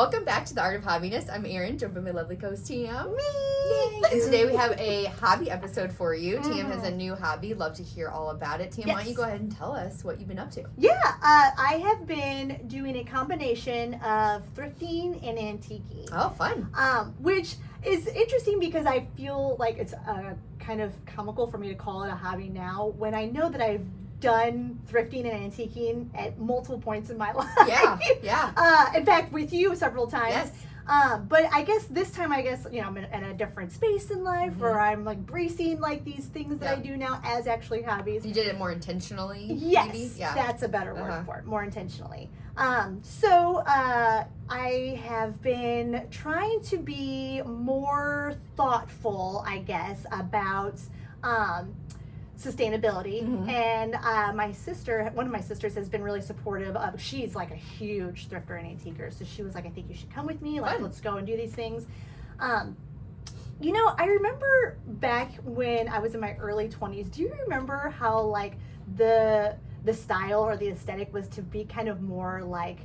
Welcome back to the Art of Hobbiness. I'm Erin, joined by my lovely co-host Tam. Me! And today we have a hobby episode for you. Tam has a new hobby. Love to hear all about it. Tam, why don't you go ahead and tell us what you've been up to? Yeah, I have been doing a combination of thrifting and antiquing. Oh, fun. Which is interesting because I feel like it's kind of comical for me to call it a hobby now when I know that I've done thrifting and antiquing at multiple points in my life. Yeah. In fact, with you several times. Yes. But I guess this time, I'm in a different space in life where I'm like bracing like these things that I do now as actually hobbies. You did it more intentionally? Yes, maybe? Yeah. That's a better word for it, more intentionally. So I have been trying to be more thoughtful, I guess, about sustainability. And one of my sisters has been really supportive of, she's like a huge thrifter and antiquer, so she was like, I think you should come with me, like let's go and do these things. I remember back when I was in my early 20s, do you remember how like the style or the aesthetic was to be kind of more like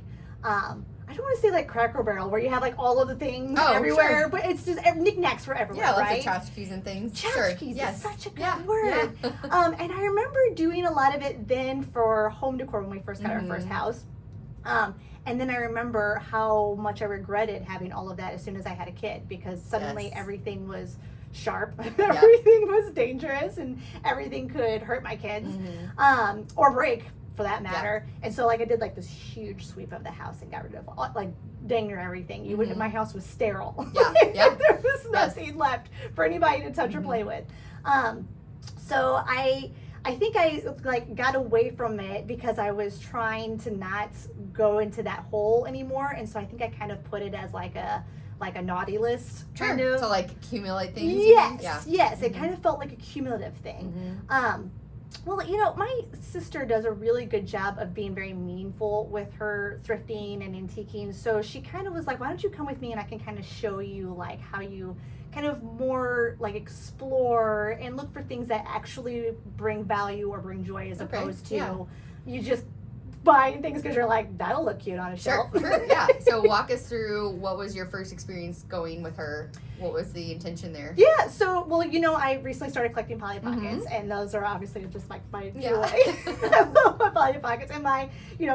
I don't want to say like Cracker Barrel, where you have like all of the things everywhere, but it's just knickknacks were everywhere, right? Yeah, lots of tchotchkes and things. Tchotchkes is such a good word. Yeah. And I remember doing a lot of it then for home decor when we first got our first house. And then I remember how much I regretted having all of that as soon as I had a kid, because suddenly everything was sharp, everything was dangerous, and everything could hurt my kids, or break, for that matter. And so like I did like this huge sweep of the house and got rid of like dang near everything. You wouldn't, my house was sterile. There was nothing left for anybody to touch or play with. So I think I like got away from it because I was trying to not go into that hole anymore, and so I think I kind of put it as like a naughty list kind of to like accumulate things. Yes, it kind of felt like a cumulative thing. Well, my sister does a really good job of being very meaningful with her thrifting and antiquing. So she kind of was like, why don't you come with me and I can kind of show you like how you kind of more like explore and look for things that actually bring value or bring joy, as opposed to you just buying things because you're like, that'll look cute on a shelf. Sure, yeah. So walk us through, what was your first experience going with her? What was the intention there? Yeah, so, I recently started collecting Polly Pockets, and those are obviously just like my joy. I love my Polly Pockets, and my,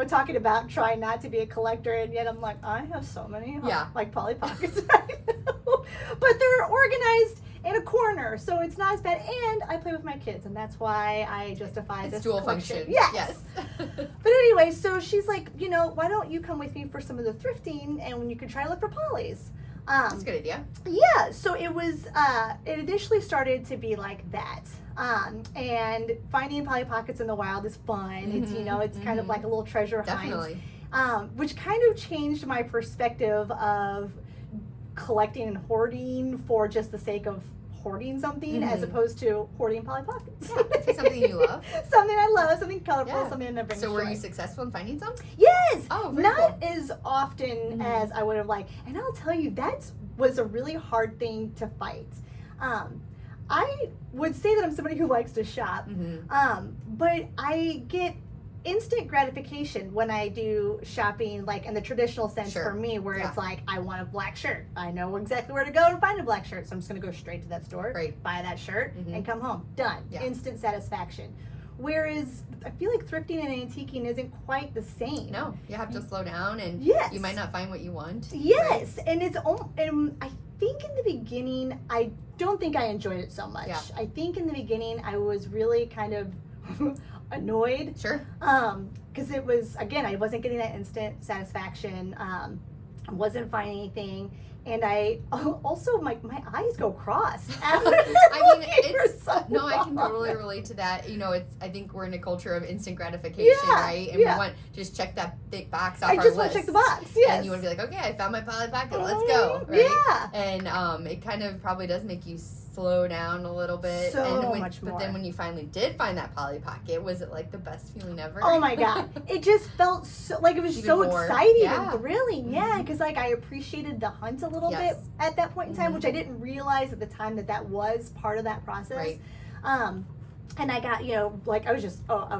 talking about trying not to be a collector, and yet I'm like, I have so many, like Polly Pockets right now. But they're organized in a corner, so it's not as bad, and I play with my kids, and that's why I justify this dual collection. function. Yes. But anyway, so she's like, why don't you come with me for some of the thrifting, and you can try to look for Polly's. That's a good idea. Yeah, so it was, it initially started to be like that. And finding Polly Pockets in the wild is fun. It's, it's kind of like a little treasure hunt. Which kind of changed my perspective of collecting and hoarding for just the sake of hoarding something, as opposed to hoarding Polly Pockets. Yeah, it's something you love. Something I love, something colorful, something that brings joy. So were you successul in finding some? Yes! Oh, very cool. Not as often as I would have liked. And I'll tell you, that was a really hard thing to fight. I would say that I'm somebody who likes to shop, but I get instant gratification when I do shopping, like in the traditional sense for me, where it's like, I want a black shirt. I know exactly where to go to find a black shirt, so I'm just going to go straight to that store, buy that shirt, and come home. Done. Instant satisfaction. Whereas I feel like thrifting and antiquing isn't quite the same. No, you have to slow down, and you might not find what you want. Yes, and I think in the beginning, I don't think I enjoyed it so much. I think in the beginning, I was really kind of annoyed. Because it was, again, I wasn't getting that instant satisfaction. I wasn't finding anything. And I also, my eyes go cross. I can totally relate to that. I think we're in a culture of instant gratification, right? And we want just check that big box off our list. I just want to check the box, And you want to be like, okay, I found my Polly Pocket, let's go, right? Yeah. And it kind of probably does make you slow down a little bit. Much more. But then when you finally did find that Polly Pocket, was it like the best feeling ever? Oh my God. It just felt so, like it was even so more exciting and thrilling. Yeah, because like I appreciated the hunt a little bit at that point in time, which I didn't realize at the time that was part of that process. And I got, I was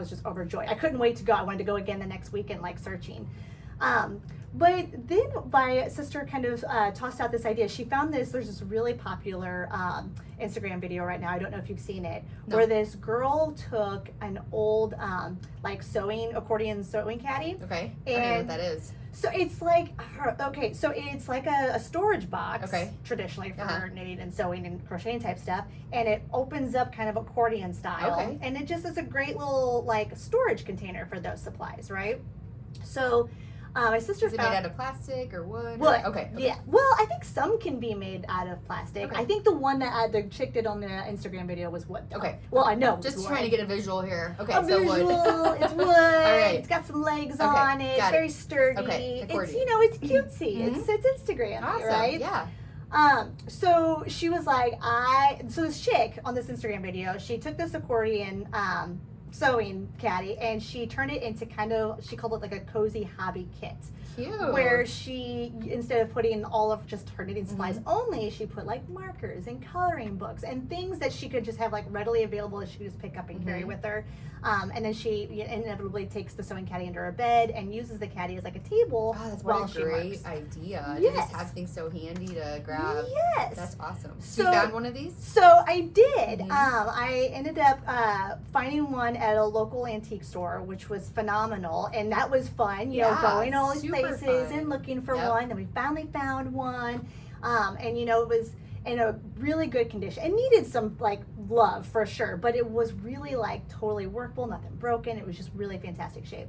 just overjoyed. I couldn't wait to go. I wanted to go again the next week and like searching. But then my sister kind of tossed out this idea. She found there's this really popular Instagram video right now. I don't know if you've seen it, where this girl took an old accordion sewing caddy. Okay. I don't know what that is. So it's like it's like a storage box, traditionally for Uh-huh. knitting and sewing and crocheting type stuff, and it opens up kind of accordion style, and it just is a great little like storage container for those supplies, right? So my sister Is it made out of plastic or wood? Wood. Okay. Yeah. Well, I think some can be made out of plastic. Okay. I think the one that the chick did on the Instagram video was wood. Though. Okay. Well, I know. Just trying to get a visual here. Okay, a so visual, wood. it's wood. All right. It's got some legs on it. It's very sturdy. Okay. It's it's cutesy. Mm-hmm. It's Instagram, awesome. right? Yeah. So she was like, so this chick on this Instagram video, she took this accordion sewing caddy and she turned it into she called it like a cozy hobby kit. Cute. Where she, instead of putting all of just her knitting supplies only, she put like markers and coloring books and things that she could just have like readily available that she could just pick up and carry with her. And then she inevitably takes the sewing caddy under her bed and uses the caddy as like a table while she works. Great idea. Yes. To just have things so handy to grab. Yes. That's awesome. So you found one of these? So I did. I ended up finding one at a local antique store, which was phenomenal. And that was fun, you know, going all these places and looking for one. Then we finally found one. And, you know, it was in a really good condition. It needed some, like, love for sure. But it was really, like, totally workable, nothing broken. It was just really fantastic shape.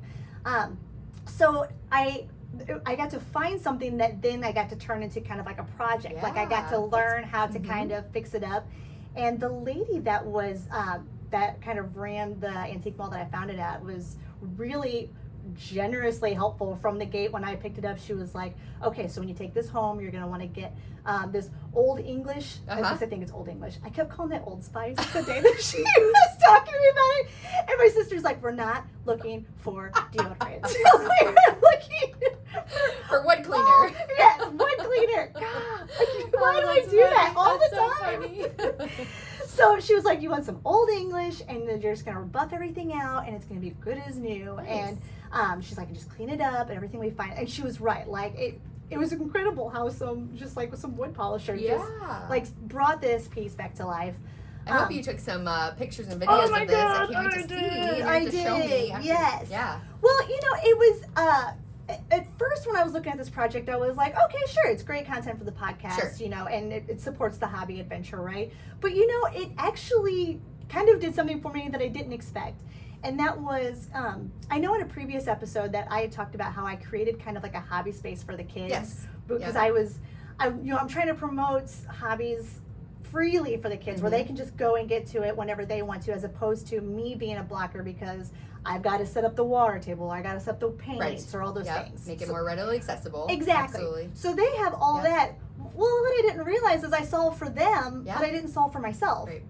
So I got to find something that then I got to turn into kind of like a project. Yeah, like I got to learn how to kind of fix it up. And the lady that was, that kind of ran the antique mall that I found it at was really generously helpful from the gate. When I picked it up, she was like, okay, so when you take this home, you're going to want to get this Old English. I think it's Old English. I kept calling it Old Spice the day that she was talking to me about it. And my sister's like, we're not looking for deodorant. We're looking for wood cleaner. Yes, wood cleaner. God, why do I do that all the time? So she was like, you want some Old English, and then you're just going to buff everything out, and it's going to be good as new. Nice. And she's like, just clean it up, and everything we find. And she was right. Like, it was incredible how some wood polisher just, like, brought this piece back to life. I hope you took some pictures and videos of this. I can't wait to see. I did. Show me yes. Yeah. Well, you know, it was... at first, when I was looking at this project, I was like, okay, sure, it's great content for the podcast, you know, and it supports the hobby adventure, right? But, you know, it actually kind of did something for me that I didn't expect. And that was, I know in a previous episode that I had talked about how I created kind of like a hobby space for the kids. Yes. Because I'm trying to promote hobbies freely for the kids where they can just go and get to it whenever they want to, as opposed to me being a blocker because I've got to set up the water table, or I got to set up the paints, or all those things. Make it more readily accessible. Exactly. Absolutely. So they have all that. Well, what I didn't realize is I solved for them, but I didn't solve for myself. Right.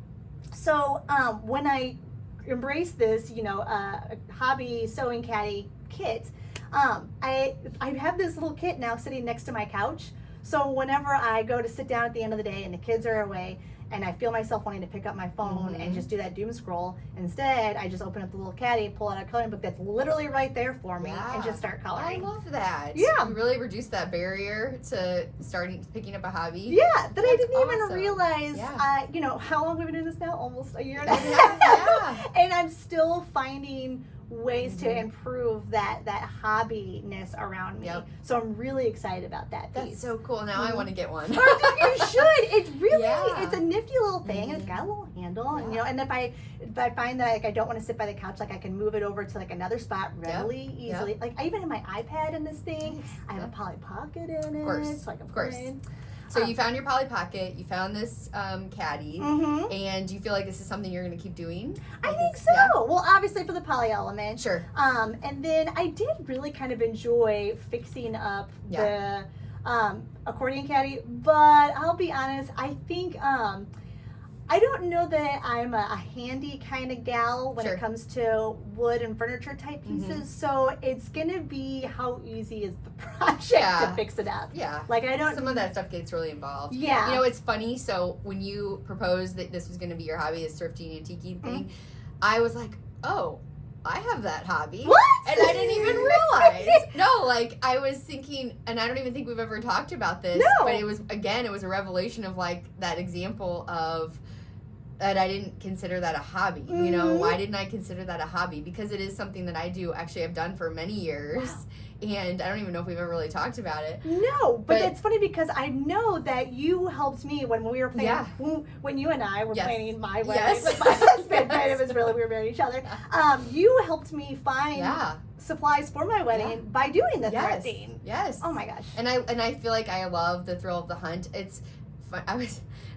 So when I embraced this, you know, hobby sewing caddy kit, I have this little kit now sitting next to my couch. So whenever I go to sit down at the end of the day and the kids are away, and I feel myself wanting to pick up my phone and just do that doom scroll, instead I just open up the little caddy, pull out a coloring book that's literally right there for me, and just start coloring. I love that. Yeah. You really reduced that barrier to picking up a hobby. Yeah, that I didn't even awesome. realize, Yeah. You know, how long we've been doing this now? Almost a year and a half. And I'm still finding ways to improve that hobbiness around me. So I'm really excited about that piece. That's so cool. Now I want to get one. You should. It's really it's a nifty little thing, and it's got a little handle, and you know, and if I find that like I don't want to sit by the couch, like I can move it over to like another spot readily, easily. Like I even have my iPad in this thing. I have a Polly Pocket in it, Of course. so I can Of course. play. So you found your Polly Pocket, you found this caddy, and do you feel like this is something you're going to keep doing? I think so. Yeah. Well, obviously for the poly element. Sure. And then I did really kind of enjoy fixing up the accordion caddy, but I'll be honest, I think I don't know that I'm a handy kind of gal when it comes to wood and furniture type pieces. So it's gonna be how easy is the project to fix it up. Yeah. Like I don't. Some of that stuff gets really involved. Yeah. You know, it's funny. So when you proposed that this was going to be your hobby, this thrifting and antiquing thing, I was like, oh, I have that hobby. What? And I didn't even realize. No, like, I was thinking, and I don't even think we've ever talked about this. No. But it was a revelation of, like, that example of that I didn't consider that a hobby. Mm-hmm. You know, why didn't I consider that a hobby? Because it is something that I do, actually, I've done for many years. Wow. And I don't even know if we've ever really talked about it. No, but it's funny because I know that you helped me when we were planning, yeah. when you and I were planning my wedding. Yes. With my husband, kind of as really we were marrying each other. You helped me find supplies for my wedding by doing the thrifting. Yes. Oh my gosh. And I feel like I love the thrill of the hunt. It's fun.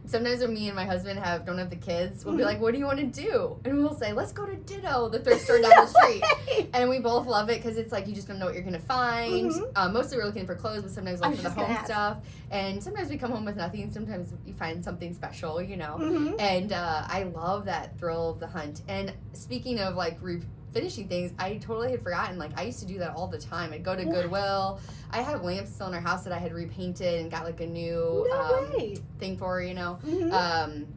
Sometimes when me and my husband don't have the kids, we'll be like, what do you want to do? And we'll say, let's go to Ditto, the thrift store down the street. And we both love it because it's like you just don't know what you're going to find. Mostly we're looking for clothes, but sometimes we look for the home stuff. And sometimes we come home with nothing. Sometimes you find something special, you know. And I love that thrill of the hunt. And speaking of like finishing things, I totally had forgotten. Like, I used to do that all the time. I'd go to Goodwill. I have lamps still in our house that I had repainted and got like a new thing for, you know.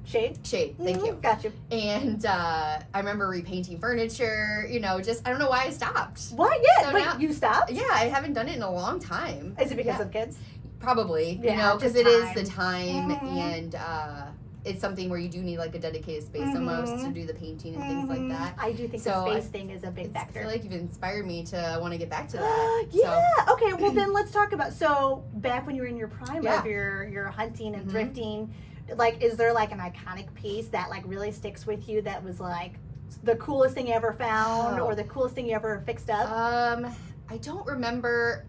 Shade, thank you. Gotcha. And I remember repainting furniture, you know, just, I don't know why I stopped. Why? Yeah, so now, you stopped? Yeah, I haven't done it in a long time. Is it because of kids? Probably, you know, because it is the time and it's something where you do need like a dedicated space almost to do the painting and things like that. I do think the space thing is a big factor. I feel like you've inspired me to want to get back to that. Okay, well then let's talk about, so back when you were in your prime of your hunting and thrifting, like is there like an iconic piece that like really sticks with you that was like the coolest thing you ever found or the coolest thing you ever fixed up? I don't remember.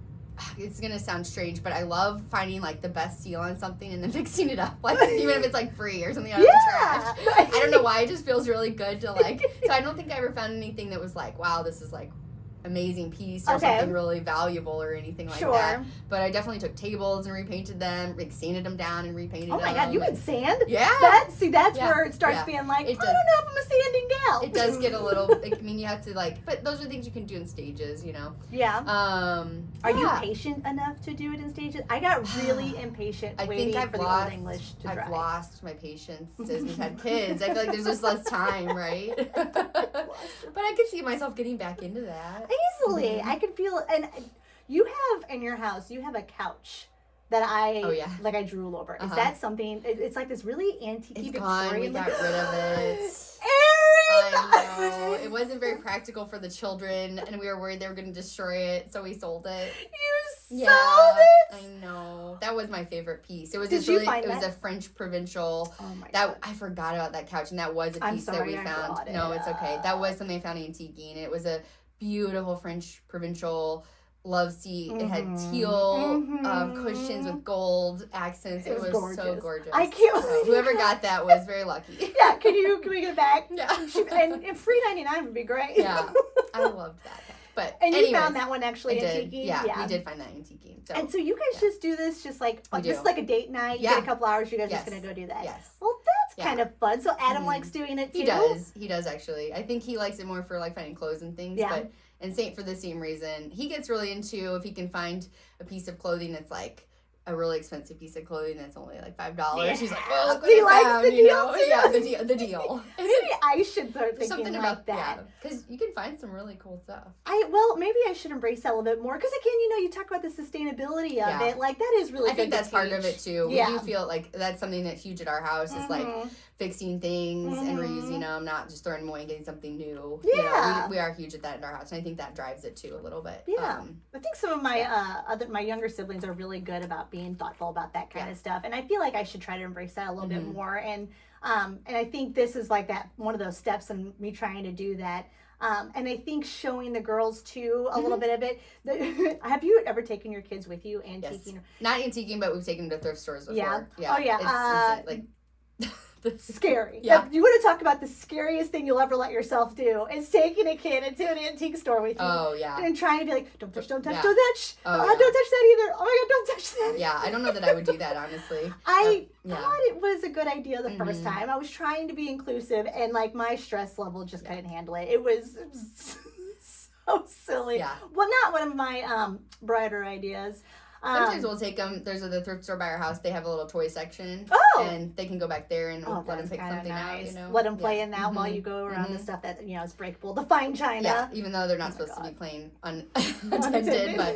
It's gonna sound strange, but I love finding like the best deal on something and then fixing it up, like even if it's like free or something out of the trash. I don't know why, it just feels really good to like. So I don't think I ever found anything that was like, wow, this is like amazing piece or something really valuable or anything like that. But I definitely took tables and repainted them, like sanded them down and repainted them. Oh my god, you would sand? Yeah. That's where it starts being like, I don't know if I'm a sanding gal. It does get a little, like, I mean, you have to like, but those are things you can do in stages, you know? Yeah. Are you patient enough to do it in stages? I got really impatient waiting for the Old English to dry. I've lost my patience as we've had kids. I feel like there's just less time, right? But I could see myself getting back into that. Easily. I could feel, and you have in your house, you have a couch that I drool over. Is that something, it's like this really antique Victorian. We got rid of it. I know. It wasn't very practical for the children, and we were worried they were going to destroy it, so we sold it. You sold it? I know. That was my favorite piece. It was Did you find that? It was a French provincial. Oh my God. I forgot about that couch, and that was a piece that we found. No, it's okay. That was something I found antiquing, and it was a beautiful French provincial love seat. It had teal cushions with gold accents. It was gorgeous. So gorgeous. I can't believe whoever got that was very lucky. Yeah, can we get it back? Yeah. And free 99 would be great. Yeah, I loved that. But you found that one actually antiquing? Yeah, we did find that antiquing. So, and so you guys just do this just like, this is like a date night. You get a couple hours, you guys just going to go do that. Yes. Well, that's kind of fun. So Adam likes doing it too? He does actually. I think he likes it more for like finding clothes and things. Yeah. And Saint, for the same reason, he gets really into if he can find a piece of clothing that's like a really expensive piece of clothing that's only like $5. Yeah. He's like, well, look what he I likes found, the deal too. Yeah, the deal. Maybe I should start thinking something like about that. Because you can find some really cool stuff. Maybe I should embrace that a little bit more. Because again, you talk about the sustainability of it. Like that is really. I think that's part of it too. Yeah. We do feel like that's something that's huge at our house. Is like fixing things and reusing them, not just throwing them away and getting something new. Yeah. You know, we are huge at that in our house, and I think that drives it too a little bit. Yeah. I think some of my younger siblings are really good about being thoughtful about that kind of stuff, and I feel like I should try to embrace that a little bit more. And I think this is like that one of those steps in me trying to do that. And I think showing the girls too a little bit of it. Have you ever taken your kids with you antiquing? Yes. Not antiquing, but we've taken them to thrift stores before. Yeah. Oh yeah. It's like scary. Yeah. You want to talk about the scariest thing you'll ever let yourself do is taking a kid into an antique store with you. Oh yeah. And trying to be like, don't touch, don't touch. Oh, don't touch that either. Oh my God, don't touch that. Yeah, I don't know that I would do that, honestly. I thought it was a good idea the first time. I was trying to be inclusive, and like my stress level just couldn't handle it. It was so silly. Yeah. Well, not one of my brighter ideas. Sometimes we'll take them. There's the thrift store by our house. They have a little toy section. Oh! And they can go back there and let them pick something out. You know? Let them play in that while you go around the stuff that, is breakable. The fine china. Yeah, even though they're not supposed to be playing unattended. But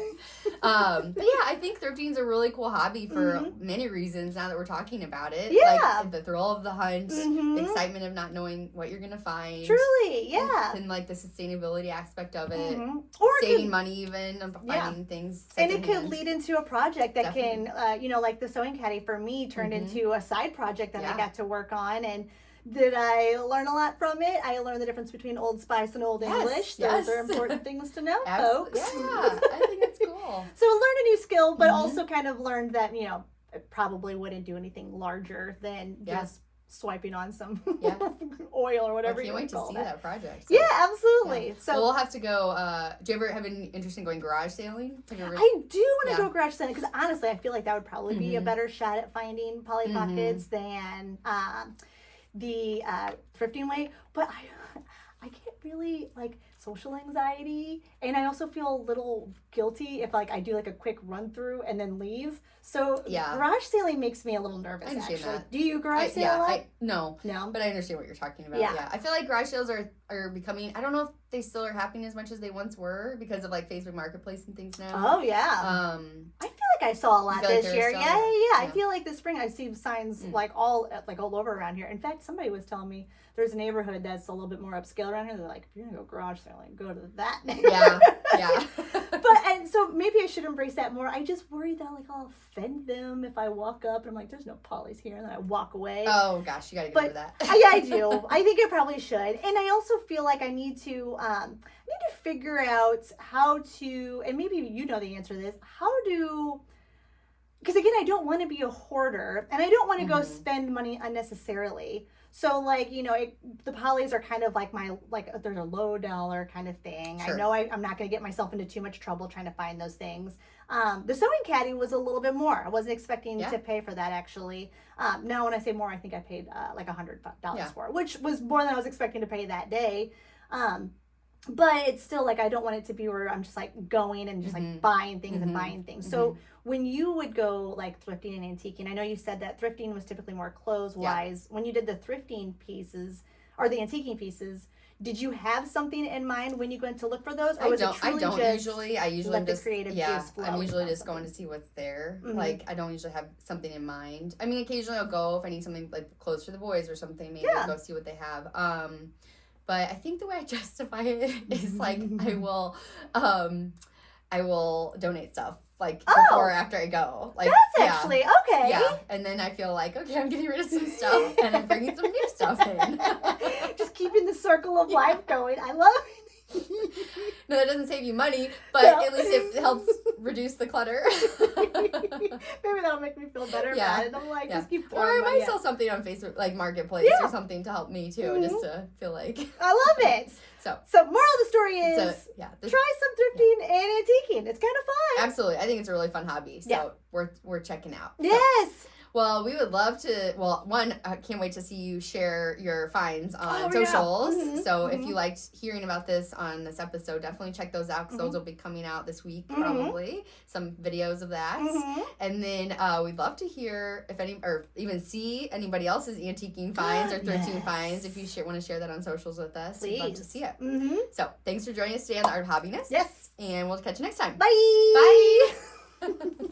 yeah, I think thrifting is a really cool hobby for many reasons now that we're talking about it. Yeah. Like the thrill of the hunt, the excitement of not knowing what you're going to find. Truly, yeah. And like the sustainability aspect of it. Or saving money even, finding things. And it could lead into a project that can, like the sewing caddy for me turned into a side project that I got to work on. And did I learn a lot from it? I learned the difference between Old Spice and Old English. Those are important things to know, folks. Yeah, I think it's cool. So I learned a new skill, but also kind of learned that, it probably wouldn't do anything larger than just swiping on some oil or whatever. I can't wait to see that project. So. Yeah, absolutely. Yeah. So we'll have to go. Do you ever have any interest in going garage sailing? I do want to go garage sailing because honestly, I feel like that would probably be a better shot at finding Polly Pockets than the thrifting way. But I get really social anxiety, and I also feel a little guilty if I do a quick run through and then leave. So garage sailing makes me a little nervous. I understand actually. that. Do you garage sail a lot? No, but I understand what you're talking about. Yeah, I feel like garage sales are becoming. I don't know if they still are happening as much as they once were because of Facebook Marketplace and things now. Oh yeah. I feel like I saw a lot this year. Yeah. I feel like this spring I see signs all over around here. In fact, somebody was telling me there's a neighborhood that's a little bit more upscale around here. They're like, if you're gonna go garage sailing, go to that neighborhood. Yeah. And so maybe I should embrace that more. I just worry that I'll offend them if I walk up and I'm like, there's no Polly's here, and then I walk away. Oh gosh, you gotta get over that. I do. I think I probably should. And I also feel like I need to figure out how to, and maybe you know the answer to this, because again, I don't want to be a hoarder, and I don't want to go spend money unnecessarily. So the Pollys are kind of there's a low dollar kind of thing. Sure. I know I'm not going to get myself into too much trouble trying to find those things. The sewing caddy was a little bit more. I wasn't expecting to pay for that actually. Now when I say more, I think I paid $100 for it, which was more than I was expecting to pay that day. But it's still I don't want it to be where I'm just going and just buying things and buying things. So when you would go thrifting and antiquing, I know you said that thrifting was typically more clothes wise. When you did the thrifting pieces or the antiquing pieces, did you have something in mind when you went to look for those? Or I don't usually. I usually let the creative juice flow. I'm usually just going to see what's there. I don't usually have something in mind. I mean, occasionally I'll go if I need something clothes for the boys or something. Maybe I'll go see what they have. But I think the way I justify it is I will donate stuff before or after I go. That's actually okay. Yeah, and then I feel okay, I'm getting rid of some stuff and I'm bringing some new stuff in. Just keeping the circle of life going. I love it. No, that doesn't save you money, but at least it helps reduce the clutter. Maybe that'll make me feel better about it. I'm just keep throwing Or I might money sell something on Facebook, Marketplace or something to help me too, just to feel I love it. So moral of the story is try some thrifting and antiquing. It's kind of fun. Absolutely. I think it's a really fun hobby. So we're checking out. Yes. So. Well, we would love to. Well, one, I can't wait to see you share your finds on socials. Yeah. So if you liked hearing about this on this episode, definitely check those out because those will be coming out this week probably. Some videos of that, and then we'd love to hear if any or even see anybody else's antiquing finds or thrifting finds. If you want to share that on socials with us, please. We'd love to see it. So thanks for joining us today on the Art of Hobbiness. Yes, and we'll catch you next time. Bye. Bye.